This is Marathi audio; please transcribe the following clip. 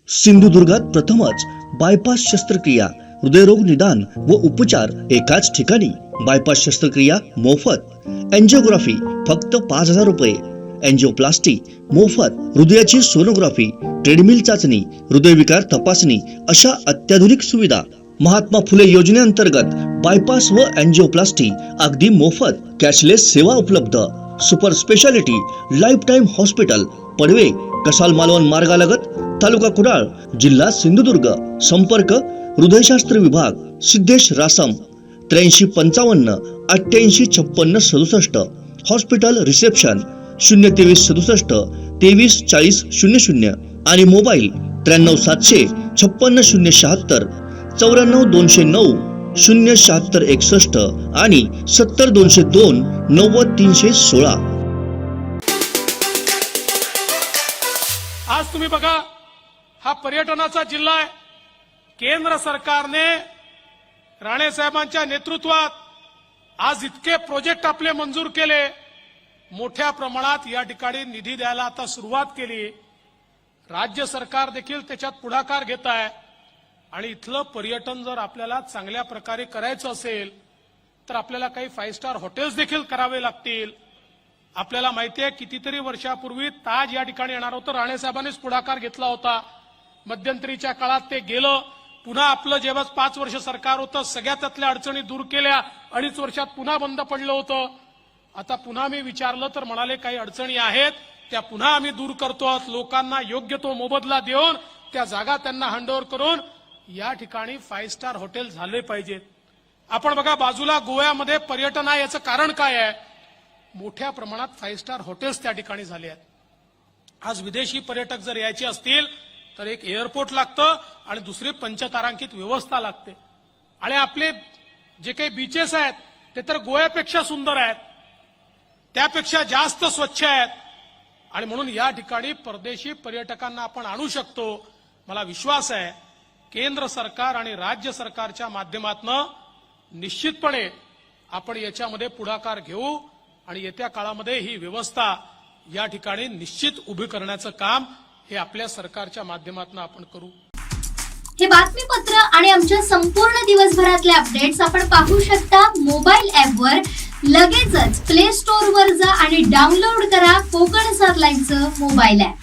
सिंधुदुर्गात प्रथमच बायपास शस्त्रक्रिया, हृदयरोग निदान व उपचार एकाच ठिकाणी। बायपास शस्त्रक्रिया मोफत, एंजिओग्राफी फक्त 5,000 रुपये, एंजिओप्लास्टी मोफत, हृदयाची सोनोग्राफी, ट्रेडमिल चाचणी, हृदयविकार तपासणी अशा अत्याधुनिक सुविधा। महात्मा फुले योजनेअंतर्गत बायपास व एंजिओप्लास्टी अगदी मोफत, कॅशलेस सेवा उपलब्ध। Super speciality lifetime hospital, Padave, Kasal Malvan मार्गालगत, तालुका कुडाळ, जिल्हा सिंधुदुर्ग। संपर्क हृदयशास्त्र विभाग, सिद्धेश रासम, 8355 88 56 67। हॉस्पिटल रिसेप्शन 023 67 23 40 00 आणि मोबाईल 93 700 56 076 94 209 076 61 आणि 70 202 90 316। आज तुम्ही बघा, हा पर्यटनाचा जिल्हा आहे। केंद्र सरकारने राणे साहेबांच्या नेतृत्वात आज इतके प्रोजेक्ट आपले मंजूर केले, मोठ्या प्रमाणात या ठिकाणी निधी द्यायला आता सुरुवात केली। राज्य सरकार देखील त्याच्यात पुढाकार घेत आहे आणि इथलं पर्यटन जर आपल्याला चांगल्या प्रकारे करायचं असेल तर आपल्याला काही 5 स्टार हॉटेल्स देखील करावे लागतील। आपल्याला माहिती आहे, कितीतरी वर्षापूर्वी ताज या ठिकाणी येणार होतं, राणे साहेबांनीच पुढाकार घेतला होता। मध्यंतरीच्या काळात ते गेलं, पुन्हा आपलं जेव्हा 5 वर्ष सरकार होतं सगळ्या त्यातल्या अडचणी दूर केल्या, 2.5 वर्षात पुन्हा बंद पडलं होतं। आता पुन्हा मी विचारलं तर म्हणाले काही अडचणी आहेत त्या पुन्हा आम्ही दूर करतो, लोकांना योग्य तो मोबदला देऊन त्या जागा त्यांना हँडओव्हर करून या ठिकाणी 5 स्टार हॉटेल झाले पाहिजेत। आपण बघा, बाजूला गोव्यामध्ये पर्यटन आहे, याचं कारण काय आहे? मोठ्या प्रमाणात 5 स्टार हॉटेल्स त्या ठिकाणी झाले आहेत। आज विदेशी पर्यटक जर यायचे असतील तर एक एअरपोर्ट लागतं आणि दुसरी पंचतारांकित व्यवस्था लागते। आणि आपले जे काही बीचेस आहेत ते तर गोव्यापेक्षा सुंदर आहेत, त्यापेक्षा जास्त स्वच्छ आहेत आणि म्हणून या ठिकाणी परदेशी पर्यटकांना आपण आणू शकतो। मला विश्वास आहे केंद्र सरकार आणि राज्य सरकारच्या माध्यमातून निश्चितपणे आपण याच्यामध्ये पुढाकार घेऊ आणि येत्या काळामध्ये ही व्यवस्था या ठिकाणी निश्चित उभी करण्याचं काम हे आपल्या सरकारच्या माध्यमातून आपण करू। हे बातमीपत्र आणि आमच्या संपूर्ण दिवसभरातले अपडेट्स आपण पाहू शकता मोबाईल ॲपवर। लगेचच प्ले स्टोअर वर जा आणि डाउनलोड करा कोकण 7 लाईव्हचं मोबाईल ॲप।